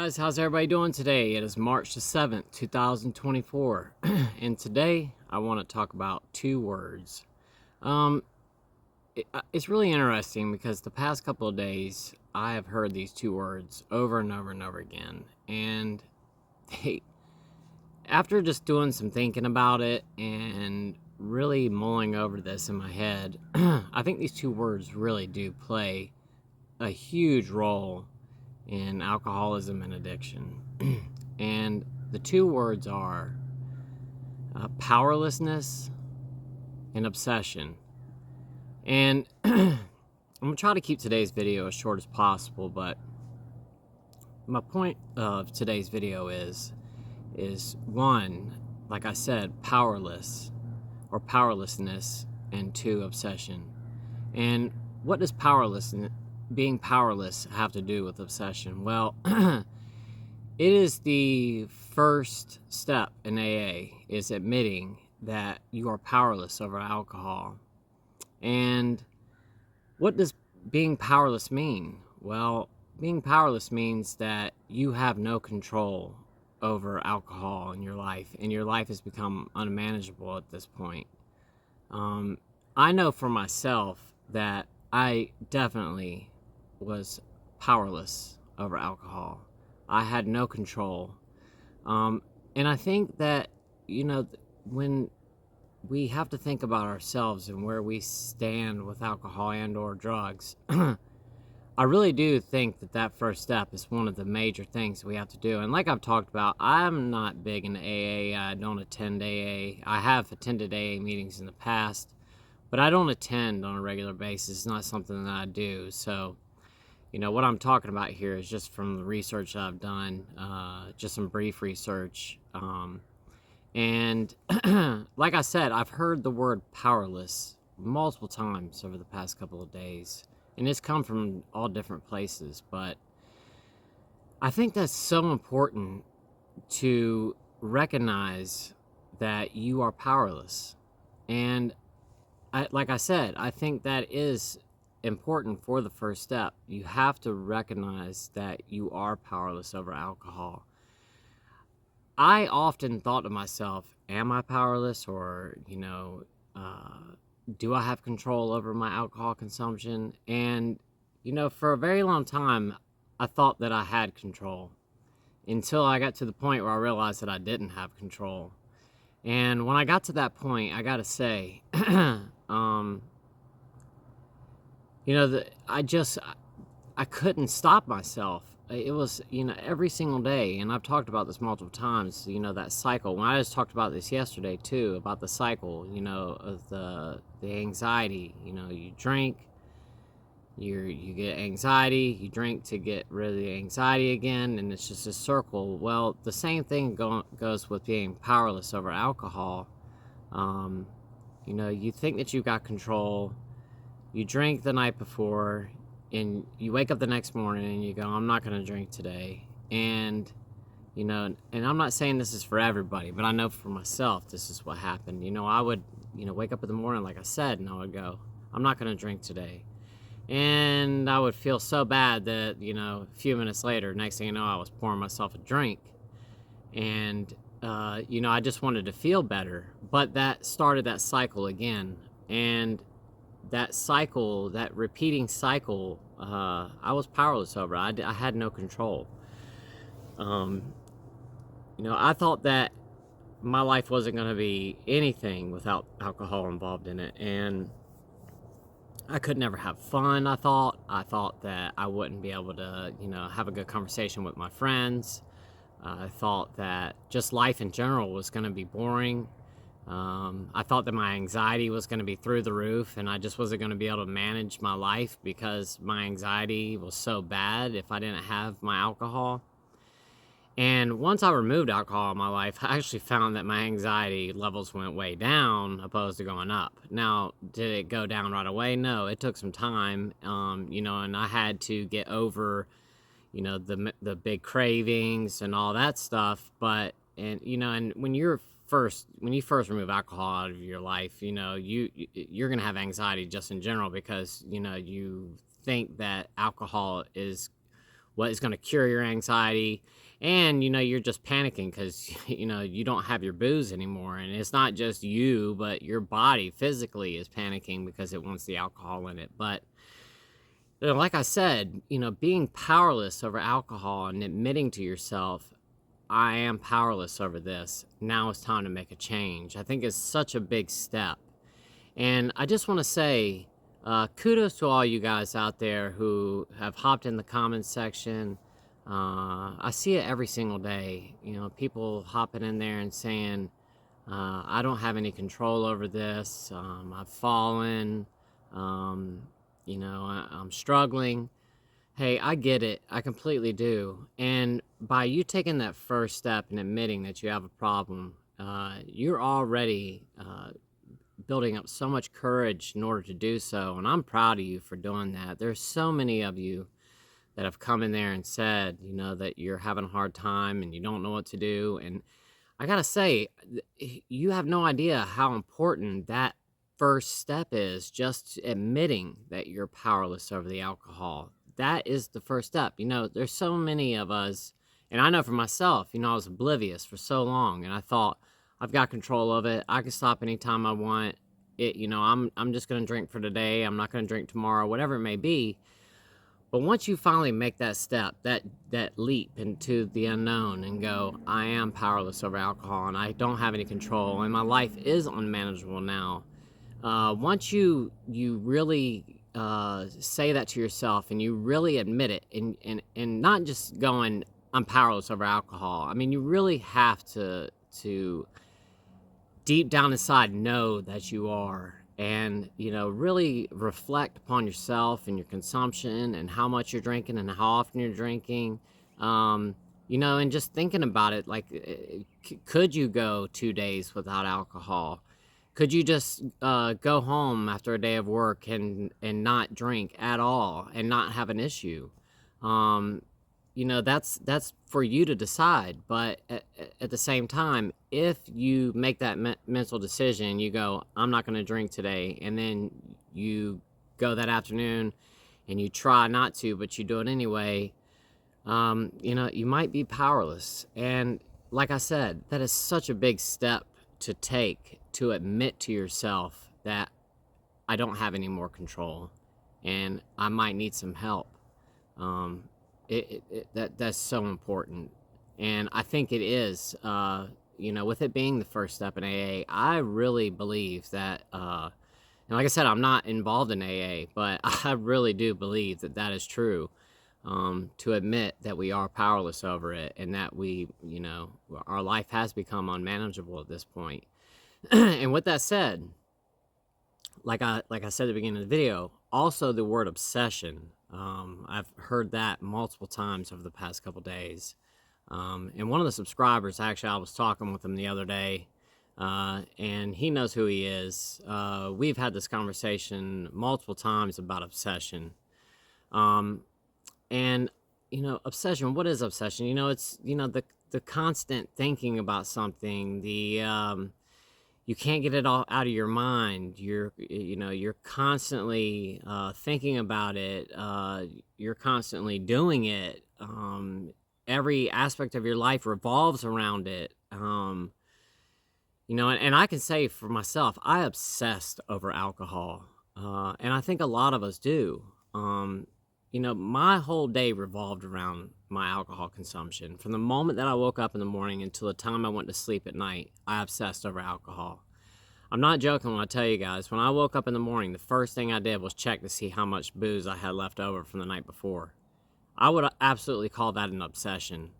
guys, how's everybody doing today? It is March the 7th, 2024, and today I want to talk about two words. It's really interesting because the past couple of days I have heard these two words over and over and over again, and they, after just doing some thinking about it and really mulling over this in my head, I think these two words really do play a huge role in alcoholism and addiction. And the two words are powerlessness and obsession. And I'm going to try to keep today's video as short as possible, but my point of today's video is one, like I said, powerless or powerlessness, and two, obsession. And what does being powerless have to do with obsession? Well, it is the first step in AA, is admitting that you are powerless over alcohol. And what does being powerless mean? Well, being powerless means that you have no control over alcohol in your life, and your life has become unmanageable at this point. I know for myself that I definitely was powerless over alcohol. I had no control. And I think that, when we have to think about ourselves and where we stand with alcohol and or drugs, I really do think that first step is one of the major things we have to do. And like I've talked about, I'm not big into AA. I don't attend AA. I have attended AA meetings in the past, but I don't attend on a regular basis. It's not something that I do. So, what I'm talking about here is just from the research that I've done, just some brief research. And like I said, I've heard the word powerless multiple times over the past couple of days, and it's come from all different places. But I think that's so important to recognize that you are powerless. And like I said, I think that is important for the first step. You have to recognize that you are powerless over alcohol. I often thought to myself, am I powerless? Or, do I have control over my alcohol consumption? And, for a very long time, I thought that I had control until I got to the point where I realized that I didn't have control. And when I got to that point, I got to say, I couldn't stop myself. It was, every single day, and I've talked about this multiple times, that cycle. When I just talked about this yesterday too, about the cycle, of the anxiety. You drink, you get anxiety, you drink to get rid of the anxiety again, and it's just a circle. Well, the same thing goes with being powerless over alcohol. You think that you got control, you drink the night before, and you wake up the next morning and you go, I'm not going to drink today. And, and I'm not saying this is for everybody, but I know for myself, this is what happened. I would, wake up in the morning, like I said, and I would go, I'm not going to drink today. And I would feel so bad that, a few minutes later, next thing you know, I was pouring myself a drink. And, I just wanted to feel better. But that started that cycle again. And that cycle, that repeating cycle, I was powerless over. I had no control. I thought that my life wasn't going to be anything without alcohol involved in it, and I could never have fun. I thought that I wouldn't be able to, have a good conversation with my friends. I thought that just life in general was going to be boring. I thought that my anxiety was going to be through the roof, and I just wasn't going to be able to manage my life because my anxiety was so bad if I didn't have my alcohol. And once I removed alcohol in my life, I actually found that my anxiety levels went way down opposed to going up. Now, did it go down right away? No, it took some time, and I had to get over, the big cravings and all that stuff. But, and when you first remove alcohol out of your life, you're going to have anxiety just in general because, you think that alcohol is what is going to cure your anxiety. And, you're just panicking because, you don't have your booze anymore. And it's not just you, but your body physically is panicking because it wants the alcohol in it. But, like I said, being powerless over alcohol and admitting to yourself, I am powerless over this. Now it's time to make a change. I think it's such a big step. And I just want to say, kudos to all you guys out there who have hopped in the comments section. I see it every single day. People hopping in there and saying, I don't have any control over this. I've fallen. I'm struggling. Hey, I get it. I completely do. And by you taking that first step and admitting that you have a problem, you're already building up so much courage in order to do so. And I'm proud of you for doing that. There's so many of you that have come in there and said, that you're having a hard time and you don't know what to do. And I gotta say, you have no idea how important that first step is, just admitting that you're powerless over the alcohol. That is the first step. There's so many of us, and I know for myself, I was oblivious for so long, and I thought, I've got control of it. I can stop anytime I want. I'm just gonna drink for today. I'm not gonna drink tomorrow, whatever it may be. But once you finally make that step, that leap into the unknown and go, I am powerless over alcohol and I don't have any control and my life is unmanageable now. Once you really say that to yourself and you really admit it and not just going, I'm powerless over alcohol. I mean, you really have to deep down inside know that you are. And, really reflect upon yourself and your consumption and how much you're drinking and how often you're drinking. And just thinking about it, like, could you go 2 days without alcohol? Could you just go home after a day of work and not drink at all and not have an issue? That's for you to decide. But at the same time, if you make that mental decision, you go, I'm not going to drink today, and then you go that afternoon and you try not to, but you do it anyway, you might be powerless. And like I said, that is such a big step to take, to admit to yourself that I don't have any more control and I might need some help. That's so important. And I think it is, with it being the first step in AA, I really believe that, and like I said, I'm not involved in AA, but I really do believe that that is true, to admit that we are powerless over it and that we, our life has become unmanageable at this point. And with that said, like I said at the beginning of the video, also the word obsession. I've heard that multiple times over the past couple days. And one of the subscribers, actually, I was talking with him the other day, and he knows who he is. We've had this conversation multiple times about obsession. And, obsession, what is obsession? It's, the constant thinking about something, you can't get it all out of your mind. You're constantly thinking about it. You're constantly doing it. Every aspect of your life revolves around it. And I can say for myself, I obsessed over alcohol. And I think a lot of us do. My whole day revolved around my alcohol consumption. From the moment that I woke up in the morning until the time I went to sleep at night, I obsessed over alcohol. I'm not joking when I tell you guys, when I woke up in the morning, the first thing I did was check to see how much booze I had left over from the night before. I would absolutely call that an obsession.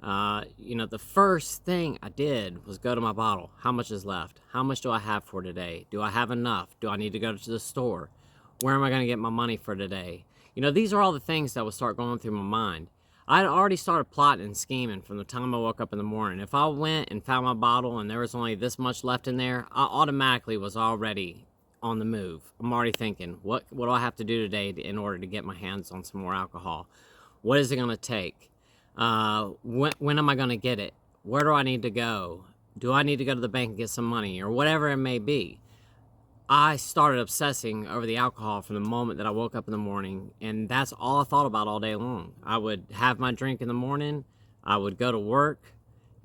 The first thing I did was go to my bottle. How much is left? How much do I have for today? Do I have enough? Do I need to go to the store? Where am I going to get my money for today? These are all the things that would start going through my mind. I'd already started plotting and scheming from the time I woke up in the morning. If I went and found my bottle and there was only this much left in there, I automatically was already on the move. I'm already thinking, what do I have to do today in order to get my hands on some more alcohol? What is it going to take? When am I going to get it? Where do I need to go? Do I need to go to the bank and get some money? Or whatever it may be. I started obsessing over the alcohol from the moment that I woke up in the morning, and that's all I thought about all day long. I would have my drink in the morning, I would go to work,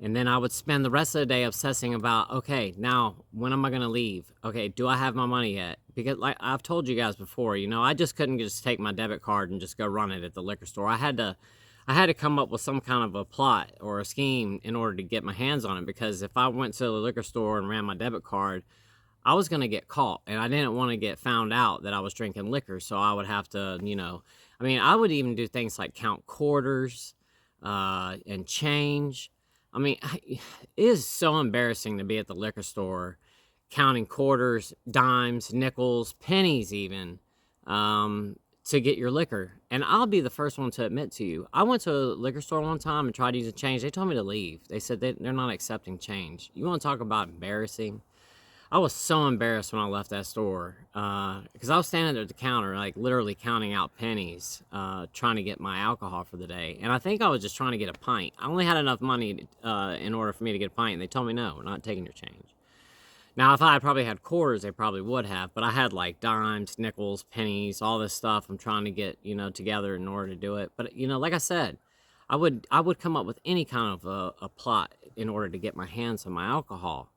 and then I would spend the rest of the day obsessing about, okay, now when am I going to leave? Okay, do I have my money yet? Because like I've told you guys before, you know, I just couldn't just take my debit card and just go run it at the liquor store. I had to come up with some kind of a plot or a scheme in order to get my hands on it, because if I went to the liquor store and ran my debit card, I was going to get caught, and I didn't want to get found out that I was drinking liquor. So I would have to, you know, I mean, I would even do things like count quarters and change. I mean, it is so embarrassing to be at the liquor store counting quarters, dimes, nickels, pennies even, to get your liquor. And I'll be the first one to admit to you, I went to a liquor store one time and tried to use a change. They told me to leave. They said they're not accepting change. You want to talk about embarrassing? I was so embarrassed when I left that store, because I was standing there at the counter, like literally counting out pennies, trying to get my alcohol for the day. And I think I was just trying to get a pint. I only had enough money in order for me to get a pint, and they told me, no, we're not taking your change. Now, if I had probably had quarters, they probably would have, but I had like dimes, nickels, pennies, all this stuff I'm trying to get, you know, together in order to do it. But, you know, like I said, I would come up with any kind of a plot in order to get my hands on my alcohol.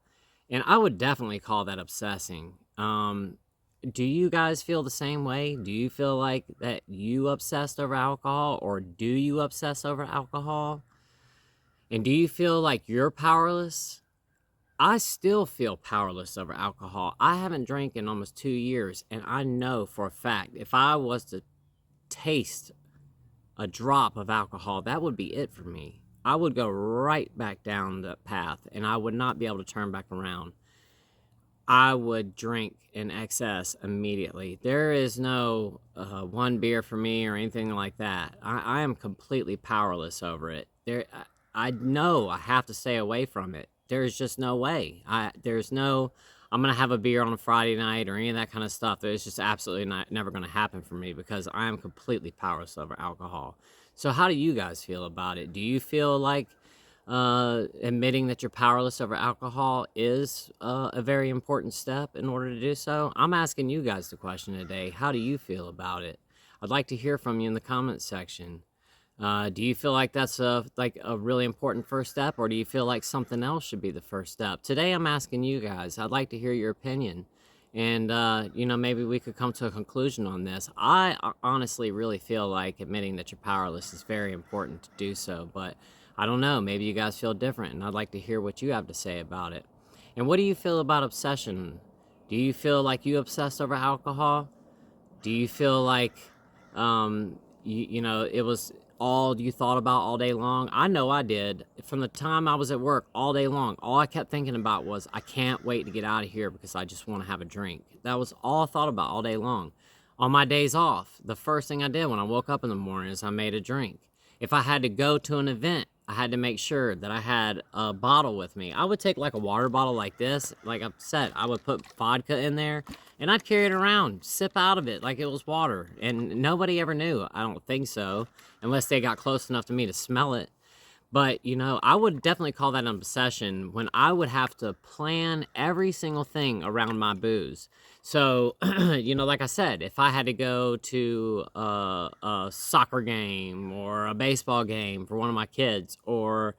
And I would definitely call that obsessing. Do you guys feel the same way? Do you feel like that you obsessed over alcohol, or do you obsess over alcohol? And do you feel like you're powerless? I still feel powerless over alcohol. I haven't drank in almost 2 years, and I know for a fact if I was to taste a drop of alcohol, that would be it for me. I would go right back down the path, and I would not be able to turn back around. I would drink in excess immediately. There is no one beer for me or anything like that. I am completely powerless over it. I know I have to stay away from it. There's just no way. There's no, I'm going to have a beer on a Friday night or any of that kind of stuff. It's just absolutely never going to happen for me, because I am completely powerless over alcohol. So how do you guys feel about it? Do you feel like admitting that you're powerless over alcohol is a very important step in order to do so? I'm asking you guys the question today. How do you feel about it? I'd like to hear from you in the comments section. Do you feel like that's a really important first step, or do you feel like something else should be the first step? Today I'm asking you guys. I'd like to hear your opinion, and you know, maybe we could come to a conclusion on this. I honestly really feel like admitting that you're powerless is very important to do so, but I don't know, maybe you guys feel different, and I'd like to hear what you have to say about it. And what do you feel about obsession? Do you feel like you obsessed over alcohol? Do you feel like you know, it was all you thought about all day long? I know I did. From the time I was at work all day long, all I kept thinking about was, I can't wait to get out of here because I just want to have a drink. That was all I thought about all day long. On my days off, the first thing I did when I woke up in the morning is I made a drink. If I had to go to an event, I had to make sure that I had a bottle with me. I would take like a water bottle like this. Like I said, I would put vodka in there, and I'd carry it around, sip out of it like it was water. And nobody ever knew. I don't think so, unless they got close enough to me to smell it. But, you know, I would definitely call that an obsession when I would have to plan every single thing around my booze. So, you know, like I said, if I had to go to a soccer game or a baseball game for one of my kids, or,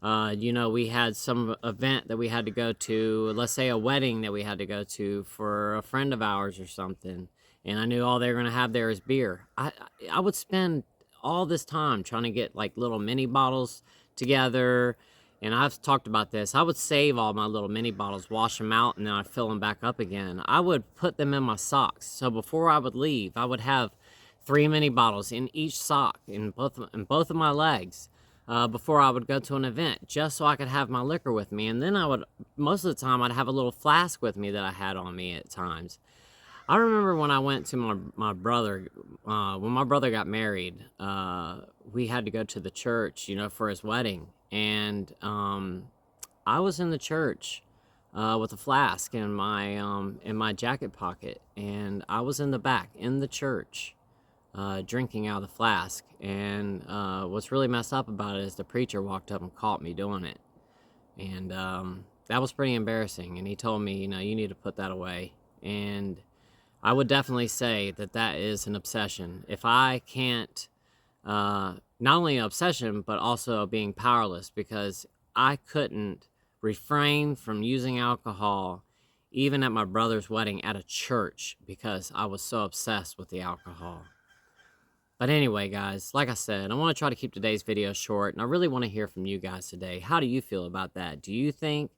you know, we had some event that we had to go to, let's say a wedding that we had to go to for a friend of ours or something, and I knew all they were going to have there is beer, I would spend all this time trying to get like little mini bottles together. And I've talked about this. I would save all my little mini bottles, wash them out, and then I'd fill them back up again. I would put them in my socks. So before I would leave, I would have 3 mini bottles in each sock, in both of my legs, before I would go to an event, just so I could have my liquor with me. And then most of the time, I'd have a little flask with me that I had on me at times. I remember when I went to my brother, when my brother got married, we had to go to the church, you know, for his wedding. And I was in the church with a flask in my jacket pocket. And I was in the back in the church drinking out of the flask. And what's really messed up about it is the preacher walked up and caught me doing it. And that was pretty embarrassing. And he told me, you know, you need to put that away. And I would definitely say that that is an obsession. If I can't, not only an obsession, but also being powerless, because I couldn't refrain from using alcohol even at my brother's wedding at a church because I was so obsessed with the alcohol. But anyway, guys, like I said, I want to try to keep today's video short, and I really want to hear from you guys today. How do you feel about that? Do you think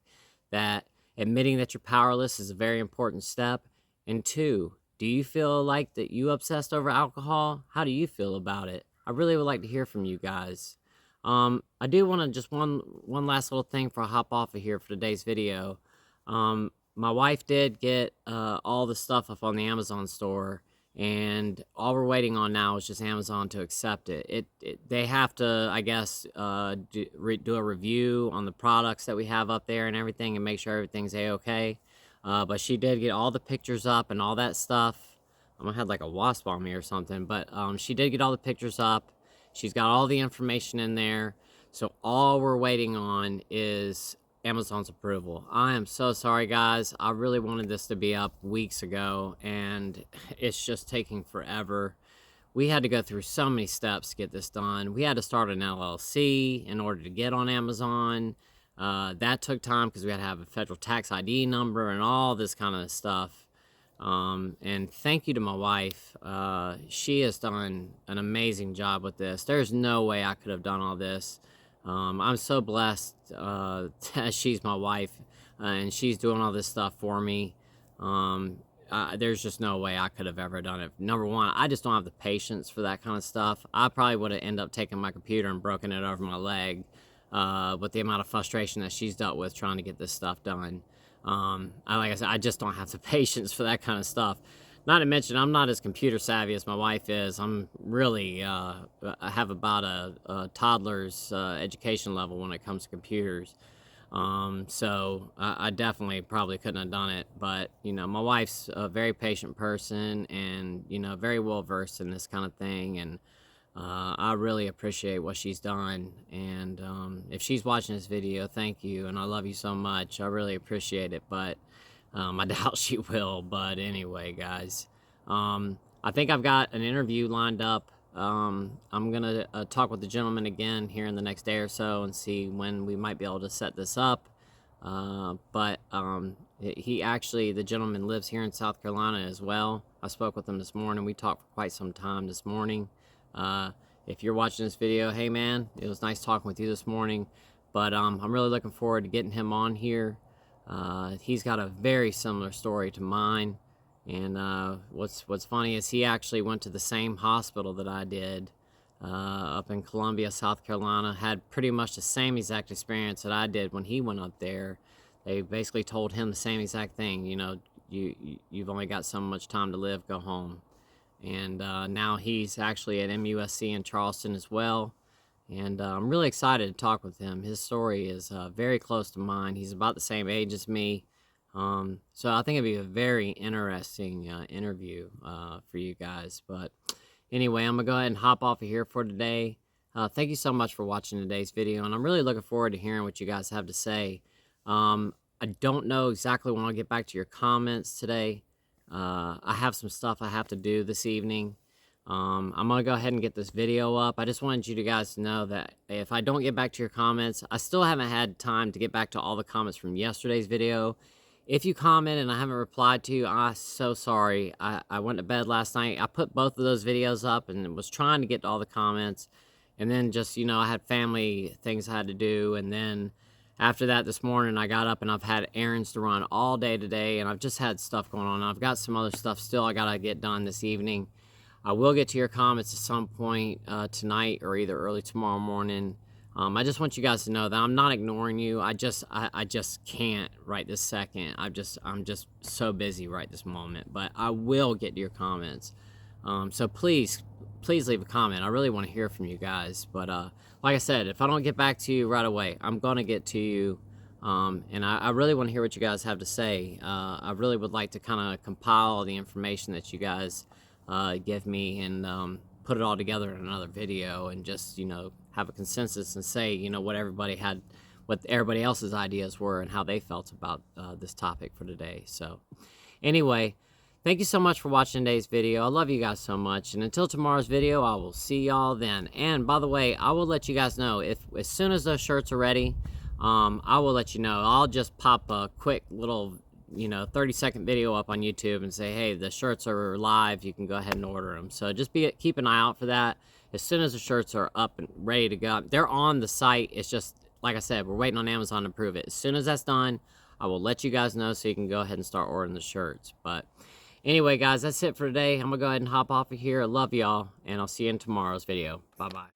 that admitting that you're powerless is a very important step? And two, do you feel like that you obsessed over alcohol? How do you feel about it? I really would like to hear from you guys. I do want to just one last little thing for I hop off of here for today's video. My wife did get all the stuff up on the Amazon store, and all we're waiting on now is just Amazon to accept it. They have to, I guess, do a review on the products that we have up there and everything, and make sure everything's a-okay. But she did get all the pictures up and all that stuff. I had like a wasp on me or something, but she did get all the pictures up. She's got all the information in there. So all we're waiting on is Amazon's approval. I am so sorry, guys. I really wanted this to be up weeks ago, and it's just taking forever. We had to go through so many steps to get this done. We had to start an LLC in order to get on Amazon. That took time because we had to have a federal tax ID number and all this kind of stuff. And thank you to my wife. She has done an amazing job with this. There's no way I could have done all this. I'm so blessed that she's my wife, and she's doing all this stuff for me. There's just no way I could have ever done it. Number one, I just don't have the patience for that kind of stuff. I probably would have ended up taking my computer and broken it over my leg with the amount of frustration that she's dealt with trying to get this stuff done. Like I said, I just don't have the patience for that kind of stuff. Not to mention, I'm not as computer savvy as my wife is. I'm really, I have about a toddler's education level when it comes to computers. So I definitely probably couldn't have done it. But, you know, my wife's a very patient person and, you know, very well versed in this kind of thing. And I really appreciate what she's done. And if she's watching this video, thank you. And I love you so much. I really appreciate it. But I doubt she will, but anyway, guys, I think I've got an interview lined up. I'm gonna talk with the gentleman again here in the next day or so and see when we might be able to set this up. But he actually, the gentleman lives here in South Carolina as well. I spoke with him this morning. We talked for quite some time this morning. If you're watching this video, hey man, it was nice talking with you this morning. But I'm really looking forward to getting him on here. He's got a very similar story to mine, and what's funny is he actually went to the same hospital that I did up in Columbia, South Carolina. Had pretty much the same exact experience that I did when he went up there. They basically told him the same exact thing. You know, you've only got so much time to live. Go home. And now he's actually at MUSC in Charleston as well. And I'm really excited to talk with him. His story is very close to mine. He's about the same age as me. So I think it'd be a very interesting interview for you guys. But anyway, I'm going to go ahead and hop off of here for today. Thank you so much for watching today's video. And I'm really looking forward to hearing what you guys have to say. I don't know exactly when I'll get back to your comments today. I have some stuff I have to do this evening. I'm going to go ahead and get this video up. I just wanted you guys to know that if I don't get back to your comments, I still haven't had time to get back to all the comments from yesterday's video. If you comment and I haven't replied to you, I'm so sorry. I went to bed last night. I put both of those videos up and was trying to get to all the comments. And then just, you know, I had family things I had to do. And then after that this morning, I got up and I've had errands to run all day today. And I've just had stuff going on. I've got some other stuff still I got to get done this evening. I will get to your comments at some point tonight or either early tomorrow morning. I just want you guys to know that I'm not ignoring you. I just can't right this second. I'm just so busy right this moment. But I will get to your comments. So please leave a comment. I really want to hear from you guys. But like I said, if I don't get back to you right away, I'm gonna get to you. And I really want to hear what you guys have to say. I really would like to kind of compile all the information that you guys give me and put it all together in another video and just, you know, have a consensus and say, you know, what everybody else's ideas were and how they felt about this topic for today. So Anyway, thank you so much for watching today's video. I love you guys so much. And until tomorrow's video, I will see y'all then. And by the way, I will let you guys know if as soon as those shirts are ready, I will let you know. I'll just pop a quick little 30-second video up on YouTube and say, hey, the shirts are live. You can go ahead and order them. So just keep an eye out for that. As soon as the shirts are up and ready to go, they're on the site. It's just, like I said, we're waiting on Amazon to approve it. As soon as that's done, I will let you guys know so you can go ahead and start ordering the shirts. But anyway, guys, that's it for today. I'm going to go ahead and hop off of here. I love y'all, and I'll see you in tomorrow's video. Bye-bye.